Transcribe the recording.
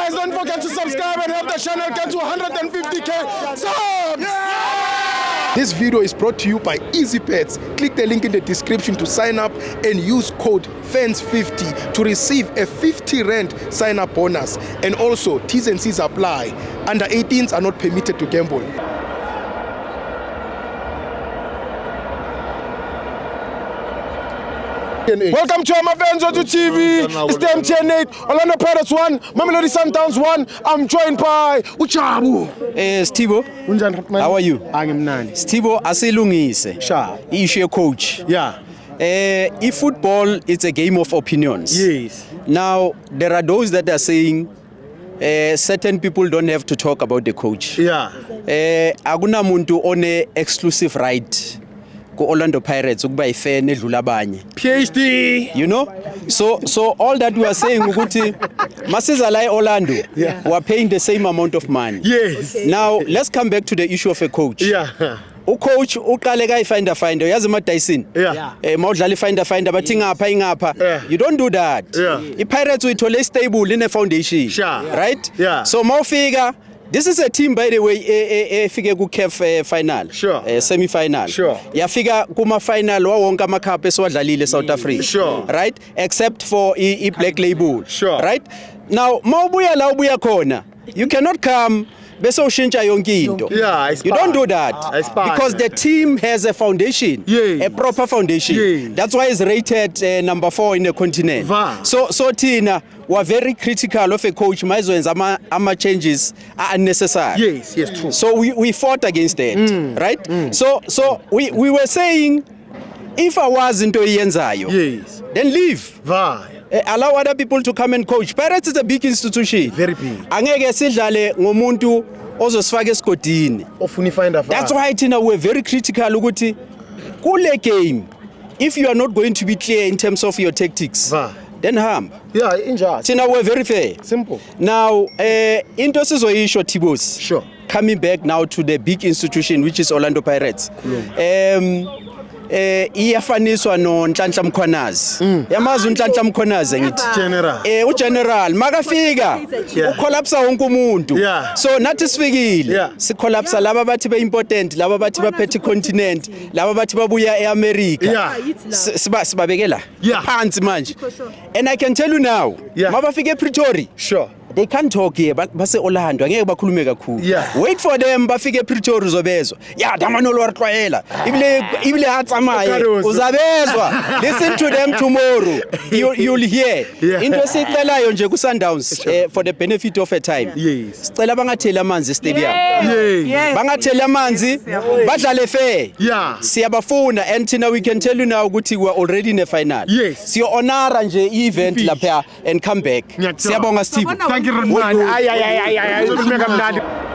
Guys, don't forget to subscribe and help the channel get to 150k subs. This video is brought to you by EasyBets. Click the link in the description to sign up and use code FANS50 to receive a 50 Rand sign-up bonus. And also, T's and C's apply. Under 18s are not permitted to gamble. Welcome to my fans on TV. It's the MTN8, Orlando Pirates 1, Mamelodi Sundowns 1. I'm joined by Uchabu. Stibo, how are you? Stibo, asilungise. Sure. Issue coach. Yeah. If football is a game of opinions. Yes. Now, there are those that are saying certain people don't have to talk about the coach. Yeah. Akuna muntu one exclusive right. Orlando Pirates ukuba ifan edlula abanye PhD, you know, so all that we are saying ukuthi masiza la Orlando, yeah, we are paying the same amount of money. Yes. Now let's come back to the issue of a coach. Yeah. Coach uqale ka finder uyazi ama Dyson. Yeah. Mawudlala finder bathi ngapha. Yeah. You don't do that. Yeah. I-Pirates uyithole stable in a foundation. Sure. Right? Yeah. So mawufika, this is a team, by the way, efike ku CAF final. Sure. Semi-final. Sure. Yafika kuma final wawonke amacup esiwadlalile South Africa. Sure. Right? Except for Black Label. Sure. Right? Now, mawubuya la ubuya khona, you cannot come bese ushintsha yonke into. Yeah, you don't do that. Because the team has a foundation. Yes. A proper foundation. Yes. That's why it's rated number 4 in the continent. Va. So Tina, we're very critical of a coach. Ama changes are unnecessary. Yes, true. So we fought against that, right? So we were saying, if I wasn't oyenzayo, yes, then leave. Va. Allow other people to come and coach. Pirates is a big institution. Very big. Angeke sidlale ngomuntu ozosifaka esigodini. Ofuni finder. That's why Tina, we're very critical ukuthi kule game, if you are not going to be clear in terms of your tactics, then harm. Yeah, injured. Tina, we're very fair. Simple. Now, into sizoyisho Tibos. Sure. Coming back now to the big institution, which is Orlando Pirates. Iyafaniswa no Nhlanhla Mkhwanazi. Yamazi uNhlanhla Mkhwanazi ngithi. General. Ugeneral makafika ucollapse wonke umuntu. Yeah. So nathi sifikile. Yeah. Sicollapse laba bathi beimportant, laba bathi baphethe continent, laba bathi babuya eAmerica. Yeah. Sibabekela phansi manje. And I can tell you now, mabafike ePretoria. Sure. They can't talk here, but base Orlando angeke bakhulume kakhulu. Wait for them bafike ePretoria uzobezwa. Yeah, damanolo warixwayela. Ibile hatsamaya uzabezwa. Listen to them tomorrow. You'll hear. Into esicelayo nje ku Sundowns for the benefit of a time. Yes. Sicela bangathela amanzi stadium. Yes. Bangathela amanzi badlale fair. Yeah. Siyabafuna and Tina, we can tell you now ukuthi we are already in a final. Yes. Siyo honora nje event lapha and come back. Siyabonga Steve. Thank you very much. Ay.